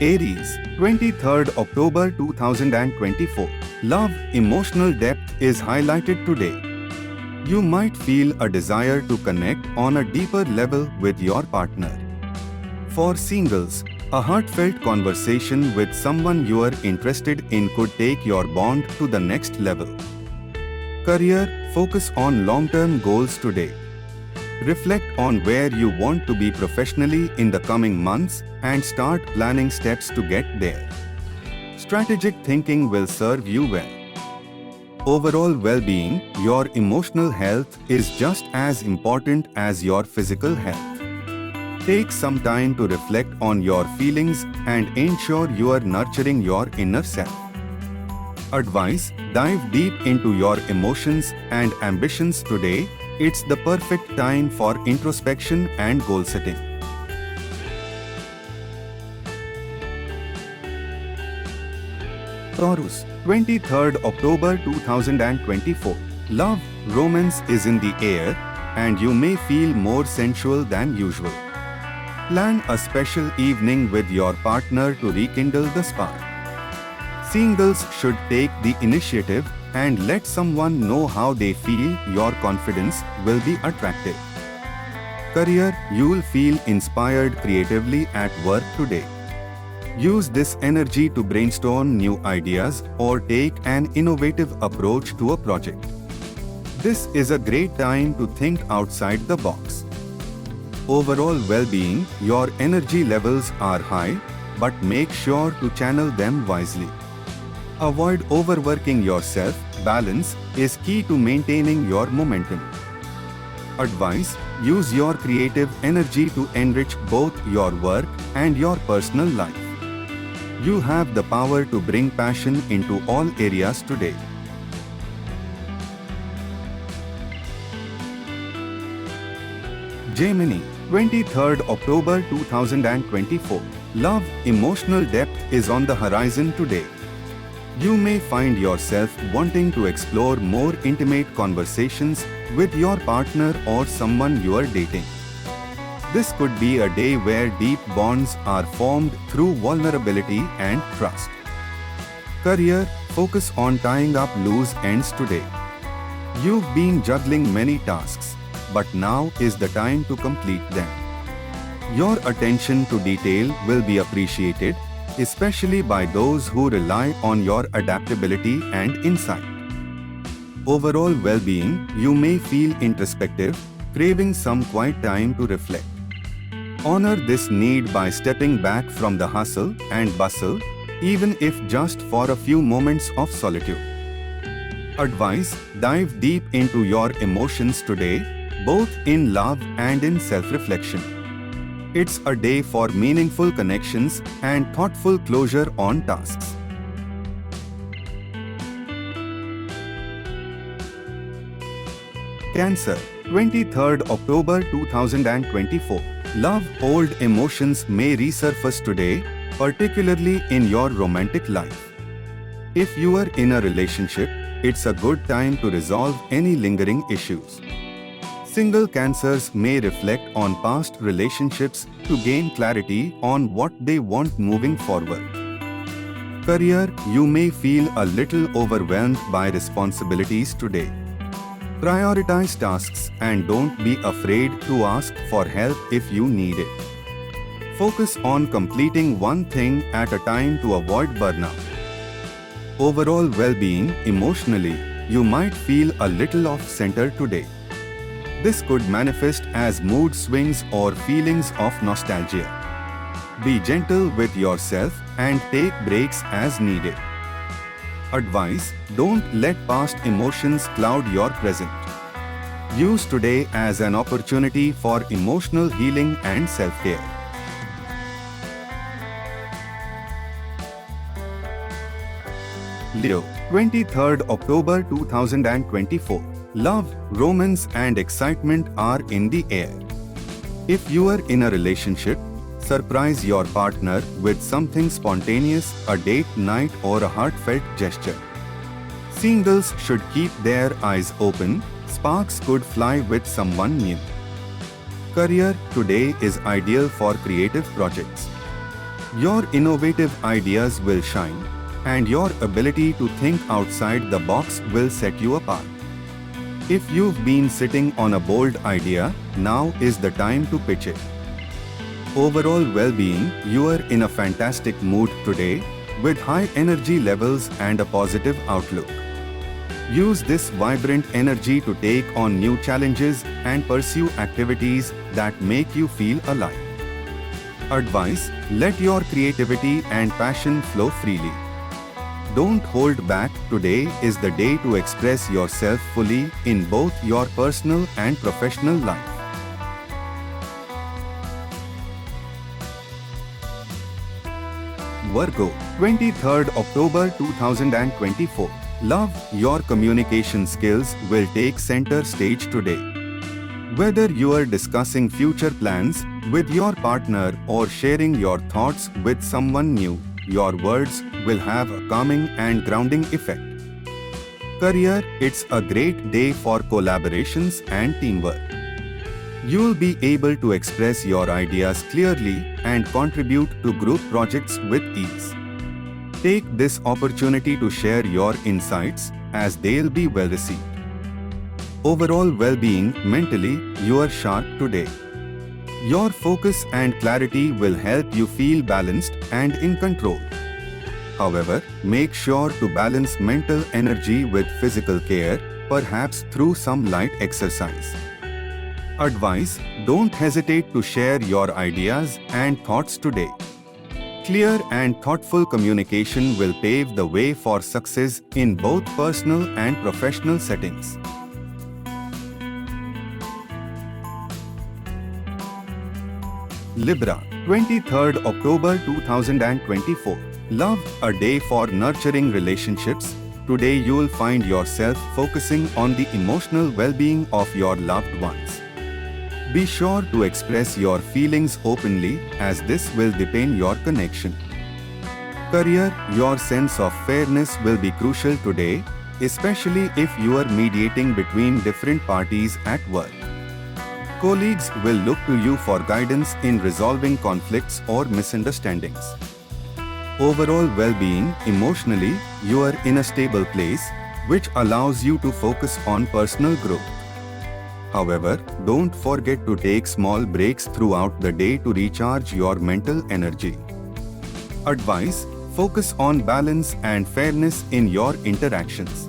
Aries, 23rd October 2024. Love, emotional depth is highlighted today. You might feel a desire to connect on a deeper level with your partner. For singles, a heartfelt conversation with someone you are interested in could take your bond to the next level. Career, focus on long-term goals today. Reflect on where you want to be professionally in the coming months and start planning steps to get there. Strategic thinking will serve you well. Overall well-being, your emotional health is just as important as your physical health. Take some time to reflect on your feelings and ensure you are nurturing your inner self. Advice: dive deep into your emotions and ambitions today. It's the perfect time for introspection and goal setting. Taurus, 23rd October 2024. Love, romance is in the air, and you may feel more sensual than usual. Plan a special evening with your partner to rekindle the spark. Singles should take the initiative and let someone know how they feel. Your confidence will be attractive. Career, you'll feel inspired creatively at work today. Use this energy to brainstorm new ideas or take an innovative approach to a project. This is a great time to think outside the box. Overall well-being, your energy levels are high, but make sure to channel them wisely. Avoid overworking yourself. Balance is key to maintaining your momentum. Advice: use your creative energy to enrich both your work and your personal life. You have the power to bring passion into all areas today. Gemini, 23rd October 2024. Love, emotional depth is on the horizon today. You may find yourself wanting to explore more intimate conversations with your partner or someone you are dating. This could be a day where deep bonds are formed through vulnerability and trust. Career, focus on tying up loose ends today. You've been juggling many tasks, but now is the time to complete them. Your attention to detail will be appreciated, especially by those who rely on your adaptability and insight. Overall well-being, you may feel introspective, craving some quiet time to reflect. Honor this need by stepping back from the hustle and bustle, even if just for a few moments of solitude. Advice: dive deep into your emotions today, both in love and in self-reflection. It's a day for meaningful connections and thoughtful closure on tasks. Cancer, 23rd October 2024. Love, old emotions may resurface today, particularly in your romantic life. If you are in a relationship, it's a good time to resolve any lingering issues. Single Cancers may reflect on past relationships to gain clarity on what they want moving forward. Career, you may feel a little overwhelmed by responsibilities today. Prioritize tasks and don't be afraid to ask for help if you need it. Focus on completing one thing at a time to avoid burnout. Overall well-being, emotionally, you might feel a little off-center today. This could manifest as mood swings or feelings of nostalgia. Be gentle with yourself and take breaks as needed. Advice: don't let past emotions cloud your present. Use today as an opportunity for emotional healing and self-care. Leo, 23rd October 2024. Love, romance and excitement are in the air. If you are in a relationship, surprise your partner with something spontaneous, a date night or a heartfelt gesture. Singles should keep their eyes open. Sparks could fly with someone new. Career, today is ideal for creative projects. Your innovative ideas will shine, and your ability to think outside the box will set you apart. If you've been sitting on a bold idea, now is the time to pitch it. Overall well-being, you are in a fantastic mood today, with high energy levels and a positive outlook. Use this vibrant energy to take on new challenges and pursue activities that make you feel alive. Advice: let your creativity and passion flow freely. Don't hold back. Today is the day to express yourself fully in both your personal and professional life. Virgo, 23rd October 2024. Love, your communication skills will take center stage today. Whether you are discussing future plans with your partner or sharing your thoughts with someone new, your words will have a calming and grounding effect. Career, it's a great day for collaborations and teamwork. You'll be able to express your ideas clearly and contribute to group projects with ease. Take this opportunity to share your insights, as they'll be well received. Overall well-being, mentally, you are sharp today. Your focus and clarity will help you feel balanced and in control. However, make sure to balance mental energy with physical care, perhaps through some light exercise. Advice: don't hesitate to share your ideas and thoughts today. Clear and thoughtful communication will pave the way for success in both personal and professional settings. Libra, 23rd October 2024. Love, a day for nurturing relationships. Today you'll find yourself focusing on the emotional well-being of your loved ones. Be sure to express your feelings openly, as this will deepen your connection. Career, your sense of fairness will be crucial today, especially if you are mediating between different parties at work. Colleagues will look to you for guidance in resolving conflicts or misunderstandings. Overall well-being, emotionally, you are in a stable place, which allows you to focus on personal growth. However, don't forget to take small breaks throughout the day to recharge your mental energy. Advice: focus on balance and fairness in your interactions.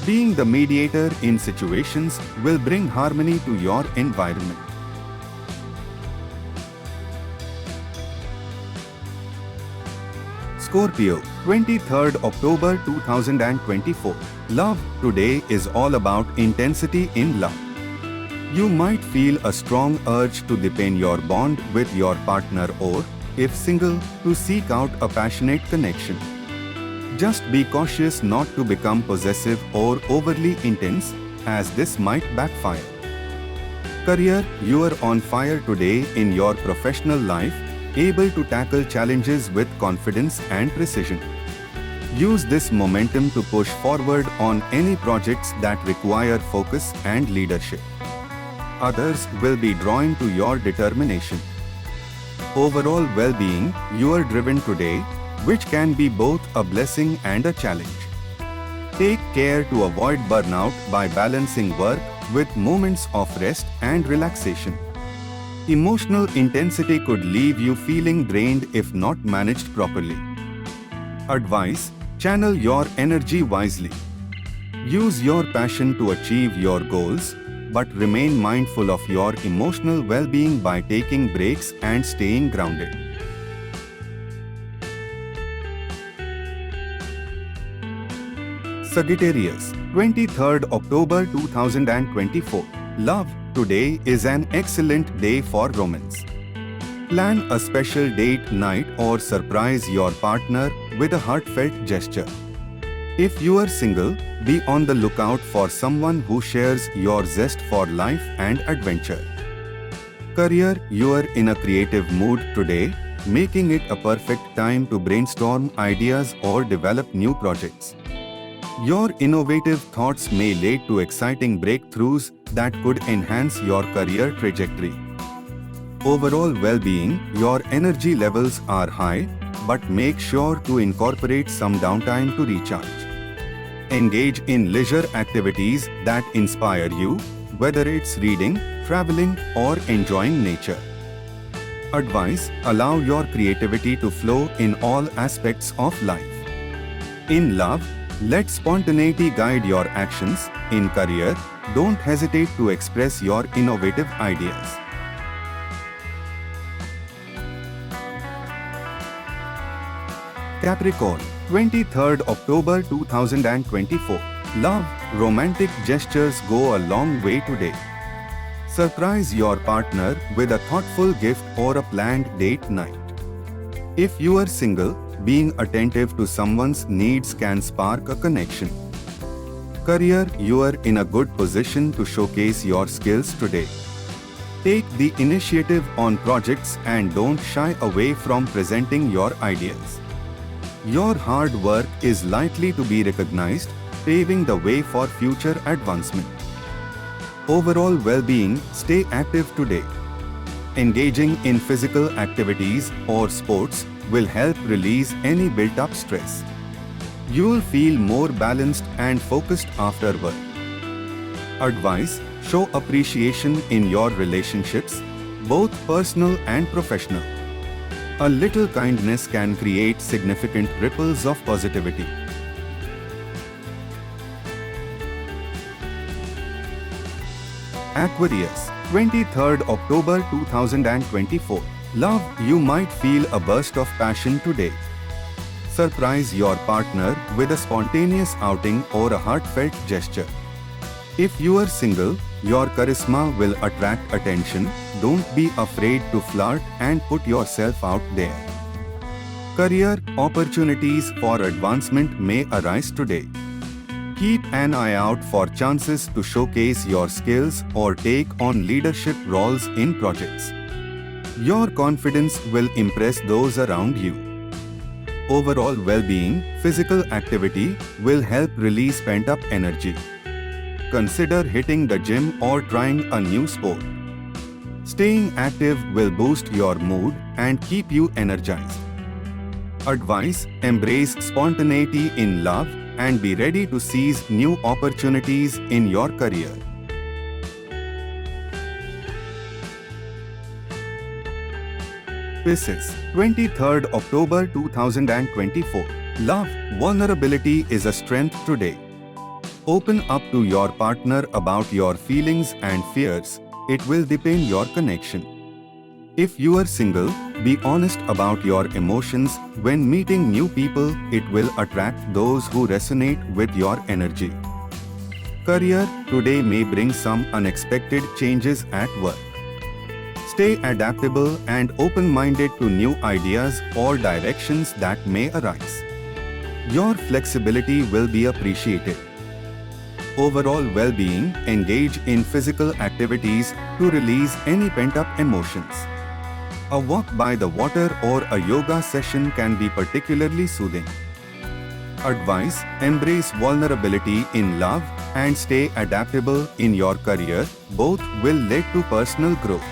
Being the mediator in situations will bring harmony to your environment. Scorpio, 23rd October 2024. Love, today is all about intensity in love. You might feel a strong urge to deepen your bond with your partner or, if single, to seek out a passionate connection. Just be cautious not to become possessive or overly intense, as this might backfire. Career, you are on fire today in your professional life, able to tackle challenges with confidence and precision. Use this momentum to push forward on any projects that require focus and leadership. Others will be drawn to your determination. Overall well-being, you are driven today, which can be both a blessing and a challenge. Take care to avoid burnout by balancing work with moments of rest and relaxation. Emotional intensity could leave you feeling drained if not managed properly. Advice: channel your energy wisely. Use your passion to achieve your goals, but remain mindful of your emotional well-being by taking breaks and staying grounded. Sagittarius, 23rd October 2024. Love, today is an excellent day for romance. Plan a special date night or surprise your partner with a heartfelt gesture. If you are single, be on the lookout for someone who shares your zest for life and adventure. Career, you are in a creative mood today, making it a perfect time to brainstorm ideas or develop new projects. Your innovative thoughts may lead to exciting breakthroughs that could enhance your career trajectory. Overall well-being, your energy levels are high, but make sure to incorporate some downtime to recharge. Engage in leisure activities that inspire you, whether it's reading, traveling, or enjoying nature. Advice: allow your creativity to flow in all aspects of life. In love, let spontaneity guide your actions. In career, don't hesitate to express your innovative ideas. Capricorn, 23rd October 2024. Love, romantic gestures go a long way today. Surprise your partner with a thoughtful gift or a planned date night. If you are single, being attentive to someone's needs can spark a connection. Career, you are in a good position to showcase your skills today. Take the initiative on projects and don't shy away from presenting your ideas. Your hard work is likely to be recognized, paving the way for future advancement. Overall well-being, stay active today. Engaging in physical activities or sports will help release any built-up stress. You'll feel more balanced and focused after work. Advice: show appreciation in your relationships, both personal and professional. A little kindness can create significant ripples of positivity. Aquarius, 23rd October 2024. Love, you might feel a burst of passion today. Surprise your partner with a spontaneous outing or a heartfelt gesture. If you are single, your charisma will attract attention. Don't be afraid to flirt and put yourself out there. Career, opportunities for advancement may arise today. Keep an eye out for chances to showcase your skills or take on leadership roles in projects. Your confidence will impress those around you. Overall well-being, physical activity will help release pent-up energy. Consider hitting the gym or trying a new sport. Staying active will boost your mood and keep you energized. Advice: embrace spontaneity in love and be ready to seize new opportunities in your career. Pisces, 23rd October 2024. Love, vulnerability is a strength today. Open up to your partner about your feelings and fears. It will deepen your connection. If you are single, be honest about your emotions. When meeting new people, it will attract those who resonate with your energy. Career, today may bring some unexpected changes at work. Stay adaptable and open-minded to new ideas or directions that may arise. Your flexibility will be appreciated. Overall well-being, engage in physical activities to release any pent-up emotions. A walk by the water or a yoga session can be particularly soothing. Advice: embrace vulnerability in love and stay adaptable in your career. Both will lead to personal growth.